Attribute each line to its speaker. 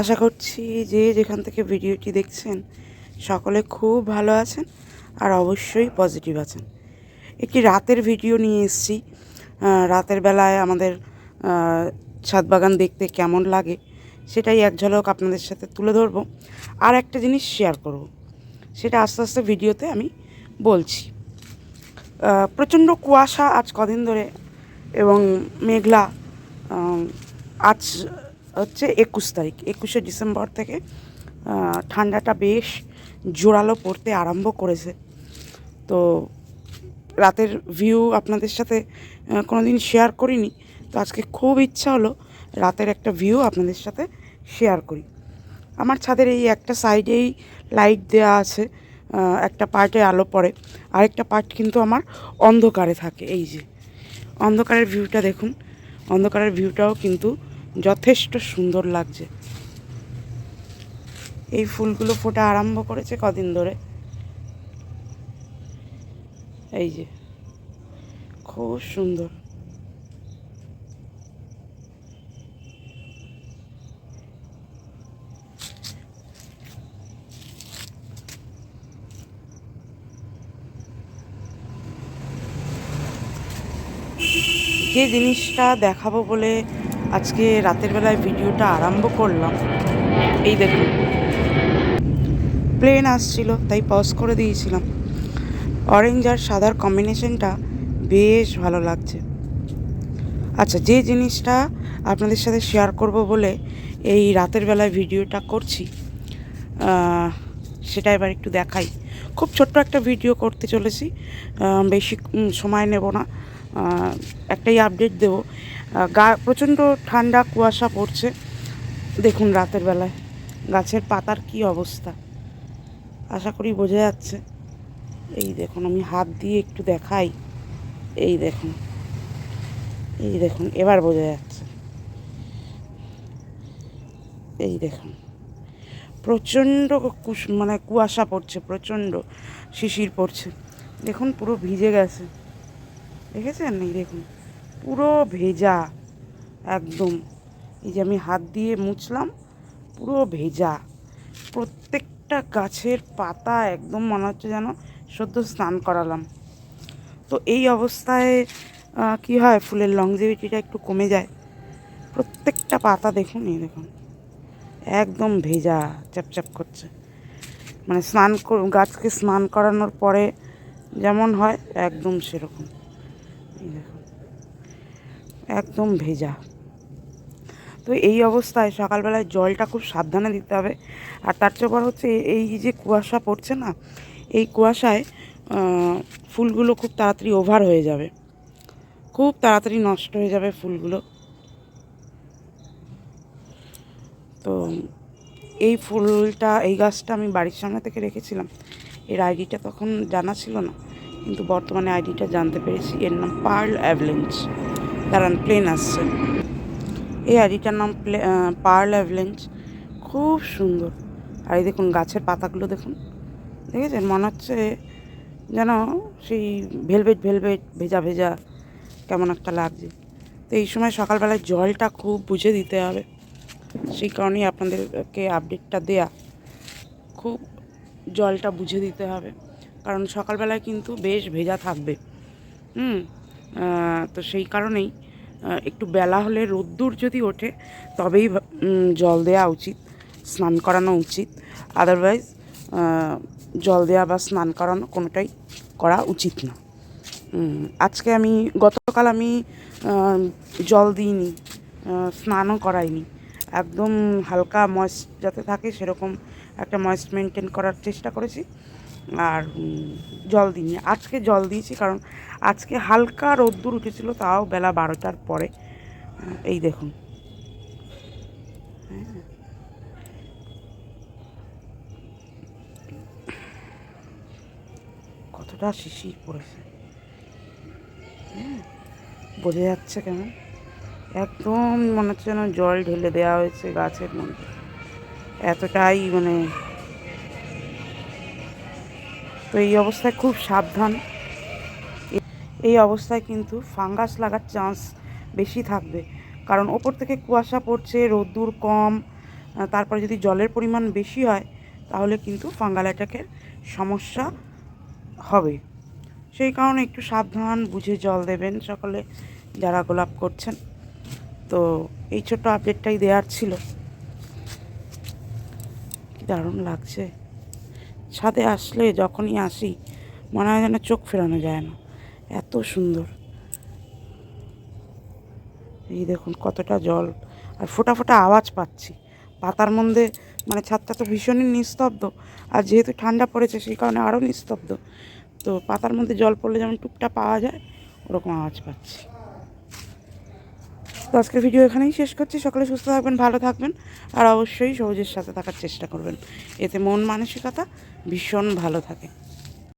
Speaker 1: আশা করছি যে যেখান থেকে ভিডিওটি দেখছেন সকলে খুব ভালো আছেন আর অবশ্যই পজিটিভ আছেন। একটি রাতের ভিডিও নিয়ে এসেছি। রাতের বেলায় আমাদের ছাদ বাগান দেখতে কেমন লাগে সেটাই এক ঝলক আপনাদের সাথে তুলে ধরবো। আর একটা জিনিস শেয়ার করব, সেটা আস্তে আস্তে ভিডিওতে আমি বলছি। প্রচণ্ড কুয়াশা আজ কদিন ধরে এবং মেঘলা। আজ হচ্ছে 21 তারিখ, 21শে ডিসেম্বর থেকে ঠান্ডাটা বেশ জোরালো পড়তে আরম্ভ করেছে। তো রাতের ভিউ আপনাদের সাথে কোনো দিন শেয়ার করিনি, তো আজকে খুব ইচ্ছা হলো রাতের একটা ভিউ আপনাদের সাথে শেয়ার করি। আমার ছাদের এই একটা সাইডেই লাইট দেওয়া আছে, একটা পার্টে আলো পড়ে, আরেকটা পার্ট কিন্তু আমার অন্ধকারে থাকে। এই যে অন্ধকারের ভিউটা দেখুন, অন্ধকারের ভিউটাও কিন্তু যথেষ্ট সুন্দর লাগছে। এই ফুলগুলো ফোটা আরম্ভ করেছে কদিন ধরে, এই যে খুব সুন্দর। যে জিনিসটা দেখাবো বলে আজকে রাতের বেলায় ভিডিওটা আরম্ভ করলাম, এই দেখুন প্লেন আসছিল তাই পজ করে দিয়েছিলাম। অরেঞ্জ আর সাদার কম্বিনেশনটা বেশ ভালো লাগছে। আচ্ছা, যে জিনিসটা আপনাদের সাথে শেয়ার করব বলে এই রাতের বেলায় ভিডিওটা করছি, সেটা এবার একটু দেখাই। খুব ছোট্ট একটা ভিডিও করতে চলেছি, বেশি সময় নেব না, একটাই আপডেট দেবো। প্রচণ্ড ঠান্ডা কুয়াশা পড়ছে, দেখুন রাতের বেলায় গাছের পাতার কি অবস্থা, আশা করি বোঝা যাচ্ছে। এই দেখুন, আমি হাত দিয়ে একটু দেখাই, এই দেখুন, এই দেখুন, এবার বোঝা যাচ্ছে। এই দেখুন প্রচণ্ড মানে কুয়াশা পড়ছে, প্রচণ্ড শিশির পড়ছে। দেখুন পুরো ভিজে গেছে, দেখেছেন? এই দেখুন পুরো ভেজা একদম। এই যে আমি হাত দিয়ে মুছলাম, পুরো ভেজা। প্রত্যেকটা গাছের পাতা একদম মনে হচ্ছে যেন সদ্য স্নান করালাম। তো এই অবস্থায় কি হয়, ফুলের লংজিভিটিটা একটু কমে যায়। প্রত্যেকটা পাতা দেখুন, এই দেখুন একদম ভেজা, চ্যাপচ্যাপ করছে। মানে গাছকে স্নান করানোর পরে যেমন হয় একদম সেরকম। এই দেখুন একদম ভেজা। তো এই অবস্থায় সকালবেলায় জলটা খুব সাবধানে দিতে হবে। আর তার চেয়ে বড় হচ্ছে এই যে কুয়াশা পড়ছে না, এই কুয়াশায় ফুলগুলো খুব তাড়াতাড়ি ওভার হয়ে যাবে, খুব তাড়াতাড়ি নষ্ট হয়ে যাবে ফুলগুলো। তো এই ফুলটা, এই গাছটা আমি বাড়ির সামনে থেকে রেখেছিলাম। এর আইডিটা তখন জানা ছিল না, কিন্তু বর্তমানে আইডিটা জানতে পেরেছি। এর নাম পার্ল অ্যাভলেঞ্চ। দাঁড়ান, প্লেন আসছে। এই আইডিটার নাম পার্ল অ্যাভলেঞ্চ, খুব সুন্দর। আর এই দেখুন গাছের পাতাগুলো দেখুন, দেখেছেন? মনে হচ্ছে যেন সেই ভেলভেট ভেলভেট ভেজা ভেজা কেমন একটা লাগছে। তো এই সময় সকালবেলায় জলটা খুব বুঝে দিতে হবে, সেই কারণেই আপনাদেরকে আপডেটটা দেয়া। খুব জলটা বুঝে দিতে হবে, কারণ সকালবেলায় কিন্তু বেশ ভেজা থাকবে। তো সেই কারণেই একটু বেলা হলে রোদ্দুর যদি ওঠে তবেই জল দেওয়া উচিত, স্নান করানো উচিত। আদারওয়াইজ জল দেওয়া বা স্নান করানো কোনোটাই করা উচিত না। গতকাল আমি জল দিইনি, স্নানও করাইনি। একদম হালকা ময়েস্ট যাতে থাকে সেরকম একটা ময়েস্ট মেনটেন করার চেষ্টা করেছি। আর জল দিইনি। আজকে জল দিয়েছি, কারণ আজকে হালকা রোদ্দুর উঠেছিল, তাও বেলা 12টার পরে। এই দেখুন, কতটা শিশির পড়েছে, বোঝা যাচ্ছে কেমন? একদম মনে হচ্ছে যেন জল ঢেলে দেওয়া হয়েছে গাছের মধ্যে, এতটাই মানে। তো এই অবস্থায় খুব সাবধান। এই অবস্থায় কিন্তু ফাঙ্গাস লাগার চান্স বেশি থাকবে, কারণ ওপর থেকে কুয়াশা পড়ছে, রোদ্দুর কম, তারপরে যদি জলের পরিমাণ বেশি হয় তাহলে কিন্তু ফাঙ্গাল অ্যাটাকের সমস্যা হবে। সেই কারণে একটু সাবধান বুঝে জল দেবেন সকলে যারা গোলাপ করছেন। তো এই ছোট্ট আপডেটটাই দেওয়ার ছিল। কি দারুণ লাগছে, ছাদে আসলে যখনই আসি মনে হয় যেন চোখ ফেরানো যায় না, এত সুন্দর। এই দেখুন কতটা জল, আর ফোঁটা ফোঁটা আওয়াজ পাচ্ছি পাতার মধ্যে। মানে ছাদটা তো ভীষণই নিস্তব্ধ, আর যেহেতু ঠান্ডা পড়েছে সেই কারণে আরও নিস্তব্ধ। তো পাতার মধ্যে জল পড়লে যেমন টুকটা পাওয়া যায় ওরকম আওয়াজ পাচ্ছি। তো আজকের ভিডিও এখানেই শেষ করছি। সকলে সুস্থ থাকবেন, ভালো থাকবেন, আর অবশ্যই সবুজের সাথে থাকার চেষ্টা করবেন, এতে মন মানসিকতা ভীষণ ভালো থাকে।